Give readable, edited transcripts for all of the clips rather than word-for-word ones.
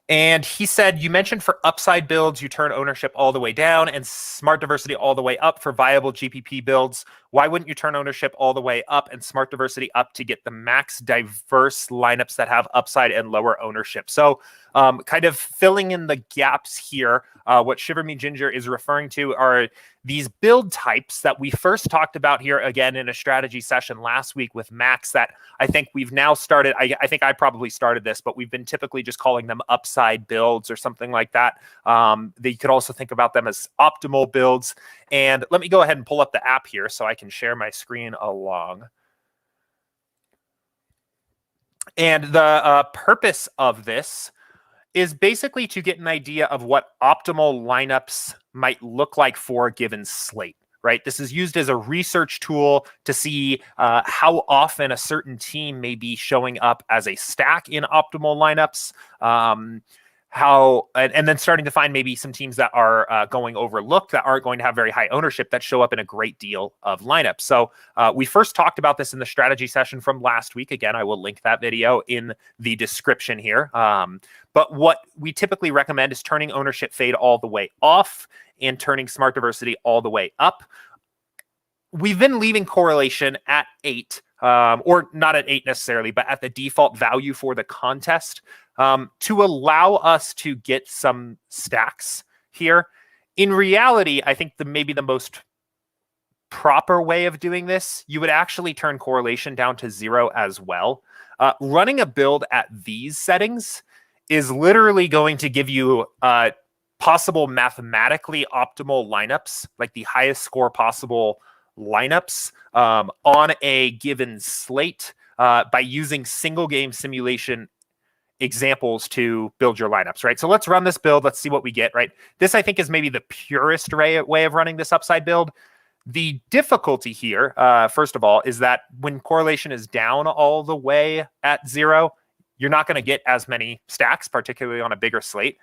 And he said, you mentioned for upside builds, you turn ownership all the way down and smart diversity all the way up for viable GPP builds. Why wouldn't you turn ownership all the way up and smart diversity up to get the max diverse lineups that have upside and lower ownership? So kind of filling in the gaps here, what Shiver Me Ginger is referring to are these build types that we first talked about here again in a strategy session last week with Max that I think we've now started. I think I probably started this, but we've been typically just calling them upside builds or something like that. You could also think about them as optimal builds. And let me go ahead and pull up the app here so I can share my screen along. And the purpose of this is basically to get an idea of what optimal lineups might look like for a given slate, right? This is used as a research tool to see how often a certain team may be showing up as a stack in optimal lineups, and then starting to find maybe some teams that are going overlooked that aren't going to have very high ownership that show up in a great deal of lineups. So we first talked about this in the strategy session from last week. Again, I will link that video in the description here. But what we typically recommend is turning ownership fade all the way off and turning smart diversity all the way up. We've been leaving correlation at 8, or not at 8 necessarily, but at the default value for the contest to allow us to get some stacks here. In reality, I think maybe the most proper way of doing this, you would actually turn correlation down to 0 as well. Running a build at these settings is literally going to give you possible mathematically optimal lineups, like the highest score possible lineups on a given slate by using single game simulation examples to build your lineups, right? So let's run this build. Let's see what we get, right? This, I think, is maybe the purest way of running this upside build. The difficulty here, first of all, is that when correlation is down all the way at 0, you're not going to get as many stacks, particularly on a bigger slate.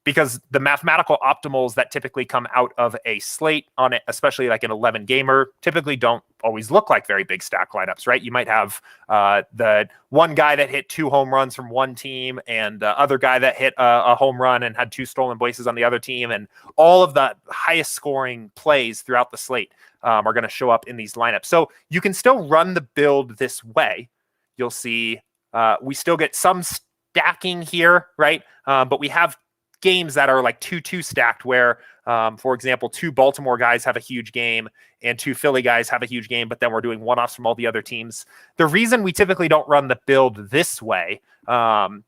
Because the mathematical optimals that typically come out of a slate on it, especially like an 11 gamer, typically don't always look like very big stack lineups, right? You might have the one guy that hit 2 home runs from one team and the other guy that hit a home run and had 2 stolen bases on the other team. And all of the highest scoring plays throughout the slate are going to show up in these lineups. So you can still run the build this way. You'll see we still get some stacking here, right? But we have games that are like 2-2 stacked where, for example, 2 Baltimore guys have a huge game and 2 Philly guys have a huge game, but then we're doing one-offs from all the other teams. The reason we typically don't run the build this way,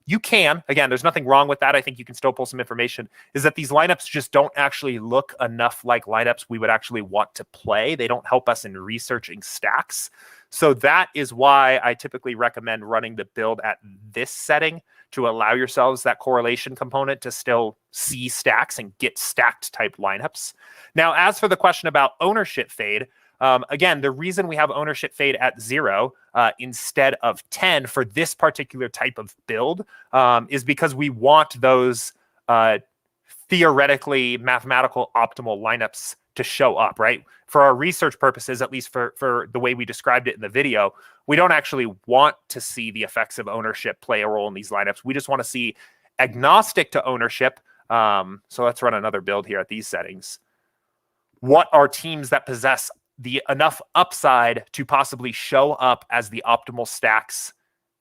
you can, again, there's nothing wrong with that. I think you can still pull some information, is that these lineups just don't actually look enough like lineups we would actually want to play. They don't help us in researching stacks. So that is why I typically recommend running the build at this setting to allow yourselves that correlation component to still see stacks and get stacked type lineups. Now, as for the question about ownership fade, again, the reason we have ownership fade at 0 instead of 10 for this particular type of build is because we want those theoretically mathematical optimal lineups to show up, right? For our research purposes, at least for the way we described it in the video, we don't actually want to see the effects of ownership play a role in these lineups. We just want to see agnostic to ownership. So let's run another build here at these settings. What are teams that possess the enough upside to possibly show up as the optimal stacks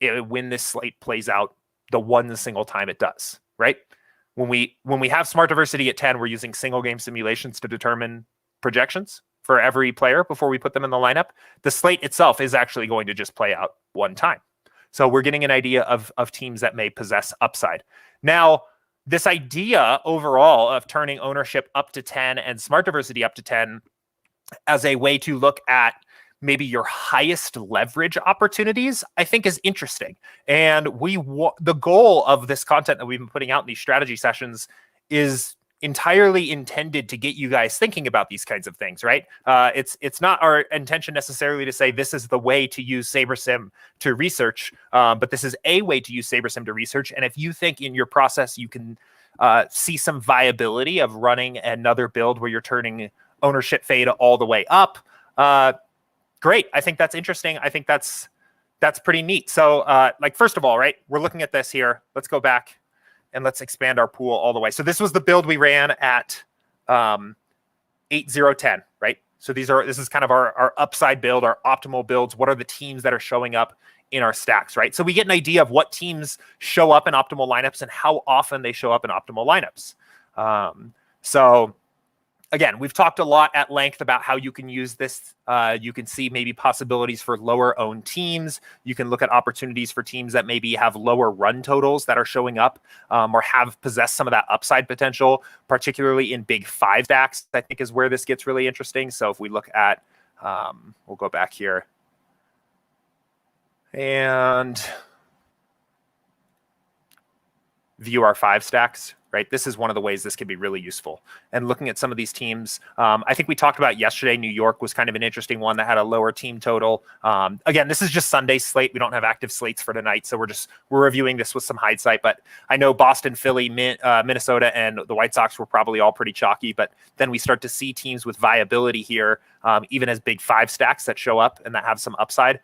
when this slate plays out the one single time it does, right? When we have smart diversity at 10, we're using single game simulations to determine projections for every player before we put them in the lineup. The slate itself is actually going to just play out one time. So we're getting an idea of teams that may possess upside. Now, this idea overall of turning ownership up to 10 and smart diversity up to 10 as a way to look at maybe your highest leverage opportunities, I think is interesting. And the goal of this content that we've been putting out in these strategy sessions is entirely intended to get you guys thinking about these kinds of things, right? It's not our intention necessarily to say this is the way to use SaberSim to research, but this is a way to use SaberSim to research. And if you think in your process you can see some viability of running another build where you're turning ownership fade all the way up, great. I think that's interesting. I think that's pretty neat. So like, first of all, right, we're looking at this here. Let's go back. and let's expand our pool all the way. So this was the build we ran at 8-0-10, right? So this is kind of our upside build, our optimal builds. What are the teams that are showing up in our stacks, right? So we get an idea of what teams show up in optimal lineups and how often they show up in optimal lineups. So again, we've talked a lot at length about how you can use this. You can see maybe possibilities for lower owned teams. You can look at opportunities for teams that maybe have lower run totals that are showing up or have possessed some of that upside potential, particularly in big 5 stacks, I think is where this gets really interesting. So if we look at, we'll go back here and view our 5 stacks. Right, this is one of the ways this can be really useful. And looking at some of these teams, I think we talked about yesterday, New York was kind of an interesting one that had a lower team total. Again, this is just Sunday's slate. We don't have active slates for tonight, so we're reviewing this with some hindsight. But I know Boston, Philly, Minnesota, and the White Sox were probably all pretty chalky. But then we start to see teams with viability here, even as big 5 stacks that show up and that have some upside.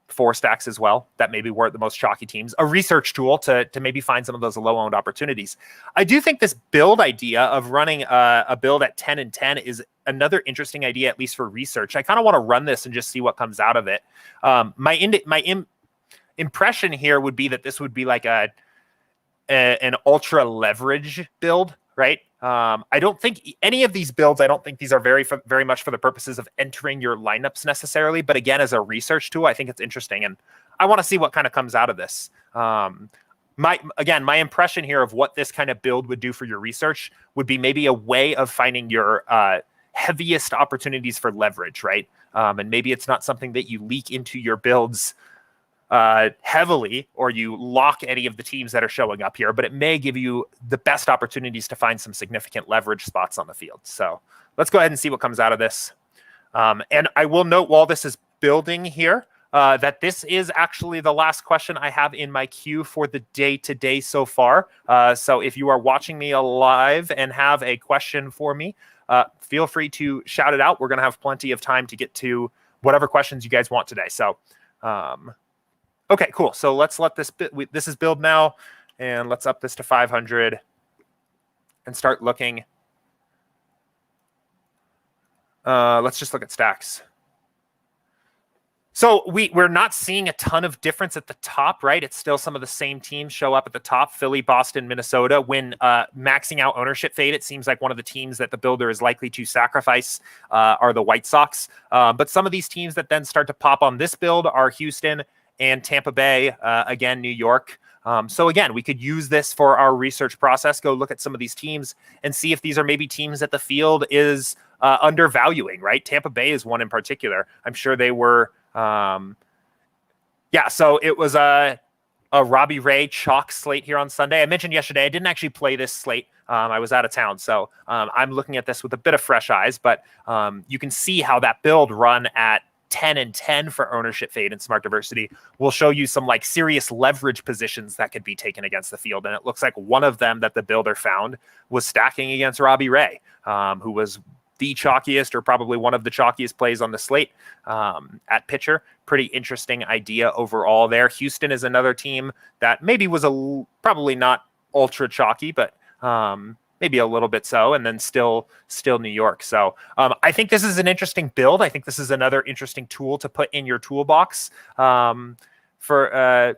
4 stacks as well that maybe weren't the most chalky teams, a research tool to maybe find some of those low owned opportunities. I do think this build idea of running a build at 10 and 10 is another interesting idea, at least for research. I kind of want to run this and just see what comes out of it. My impression here would be that this would be like an ultra leverage build, right? I don't think any of these builds, I don't think these are very much for the purposes of entering your lineups necessarily. But again, as a research tool, I think it's interesting. And I want to see what kind of comes out of this. My impression here of what this kind of build would do for your research would be maybe a way of finding your heaviest opportunities for leverage, right? And maybe it's not something that you leak into your builds heavily, or you lock any of the teams that are showing up here, but it may give you the best opportunities to find some significant leverage spots on the field. So let's go ahead and see what comes out of this. And I will note while this is building here, that this is actually the last question I have in my queue for the day today so far. So if you are watching me live and have a question for me, feel free to shout it out. We're going to have plenty of time to get to whatever questions you guys want today. So, okay, cool. So let's let this this is build now, and let's up this to 500 and start looking. Let's just look at stacks. So we're not seeing a ton of difference at the top, right? It's still some of the same teams show up at the top: Philly, Boston, Minnesota. When maxing out ownership fade, it seems like one of the teams that the builder is likely to sacrifice are the White Sox. But some of these teams that then start to pop on this build are Houston and Tampa Bay, again, New York. So again, we could use this for our research process, go look at some of these teams and see if these are maybe teams that the field is undervaluing, right? Tampa Bay is one in particular. I'm sure they were, so it was a Robbie Ray chalk slate here on Sunday. I mentioned yesterday, I didn't actually play this slate. I was out of town. So I'm looking at this with a bit of fresh eyes, but you can see how that build run at 10 and 10 for ownership fade and smart diversity will show you some like serious leverage positions that could be taken against the field. And it looks like one of them that the builder found was stacking against Robbie Ray, who was the chalkiest or probably one of the chalkiest plays on the slate at pitcher. Pretty interesting idea overall there. Houston is another team that maybe was probably not ultra chalky, but maybe a little bit so, and then still New York. So I think this is an interesting build. I think this is another interesting tool to put in your toolbox for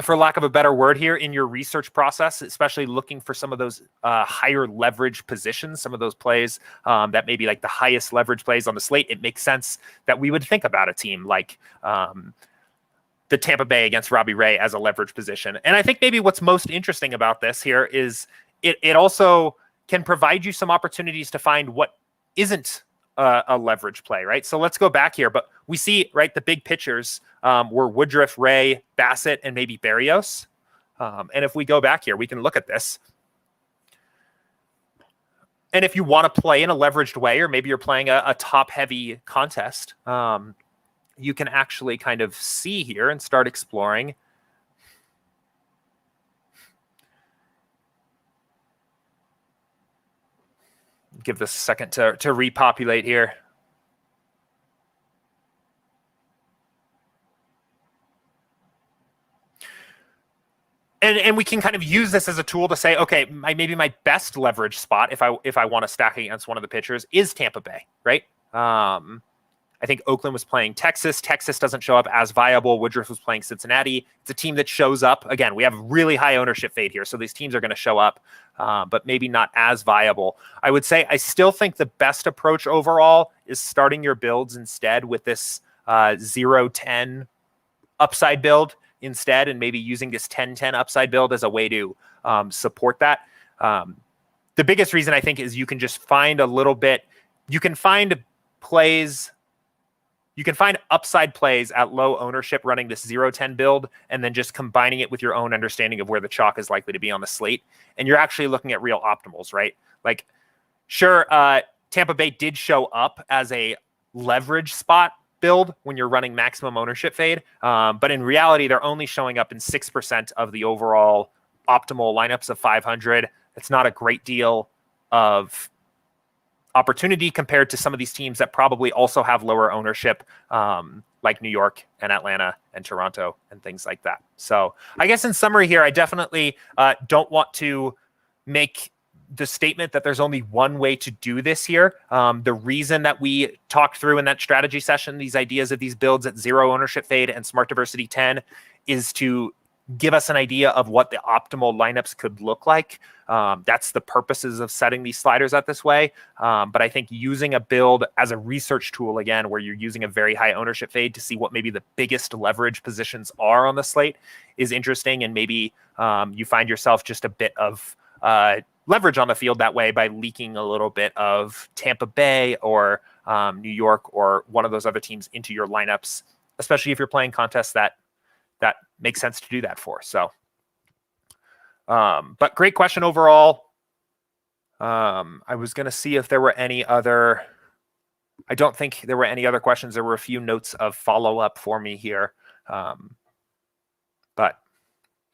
lack of a better word here in your research process, especially looking for some of those higher leverage positions, some of those plays that may be like the highest leverage plays on the slate. It makes sense that we would think about a team like the Tampa Bay against Robbie Ray as a leverage position. And I think maybe what's most interesting about this here is it also can provide you some opportunities to find what isn't a leverage play, right? So let's go back here, but we see, right, the big pitchers were Woodruff, Ray, Bassett, and maybe Berrios. And if we go back here, we can look at this. And if you want to play in a leveraged way, or maybe you're playing a top-heavy contest, you can actually kind of see here and start exploring. Give this a second to repopulate here. And we can kind of use this as a tool to say, okay, maybe my best leverage spot if I want to stack against one of the pitchers is Tampa Bay, right? I think Oakland was playing Texas. Texas doesn't show up as viable. Woodruff was playing Cincinnati. It's a team that shows up. Again, we have really high ownership fade here, so these teams are going to show up, but maybe not as viable. I would say I still think the best approach overall is starting your builds instead with this 0-10 upside build instead, and maybe using this 10-10 upside build as a way to support that. The biggest reason I think is you can just find a little bit, you can find plays, you can find upside plays at low ownership running this 0-10 build and then just combining it with your own understanding of where the chalk is likely to be on the slate. And you're actually looking at real optimals, right? Like, sure, Tampa Bay did show up as a leverage spot build when you're running maximum ownership fade. But in reality, they're only showing up in 6% of the overall optimal lineups of 500. It's not a great deal of opportunity compared to some of these teams that probably also have lower ownership, like New York and Atlanta and Toronto and things like that. So I guess in summary here, I definitely don't want to make the statement that there's only one way to do this here. The reason that we talked through in that strategy session, these ideas of these builds at 0 ownership fade and smart diversity 10, is to give us an idea of what the optimal lineups could look like. That's the purposes of setting these sliders out this way. But I think using a build as a research tool, again, where you're using a very high ownership fade to see what maybe the biggest leverage positions are on the slate is interesting. And maybe you find yourself just a bit of leverage on the field that way by leaking a little bit of Tampa Bay or New York or one of those other teams into your lineups, especially if you're playing contests that makes sense to do that for. So, but great question overall. I was going to see if there were any other, I don't think there were any other questions. There were a few notes of follow-up for me here. But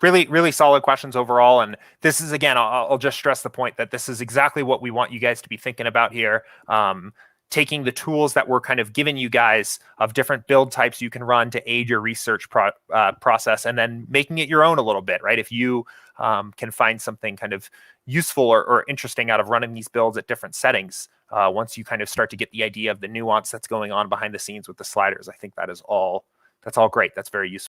really, really solid questions overall. And this is, again, I'll just stress the point that this is exactly what we want you guys to be thinking about here. Taking the tools that we're kind of giving you guys of different build types you can run to aid your research process, and then making it your own a little bit, right? If you can find something kind of useful or interesting out of running these builds at different settings, once you kind of start to get the idea of the nuance that's going on behind the scenes with the sliders, I think that is all, that's all great. That's very useful.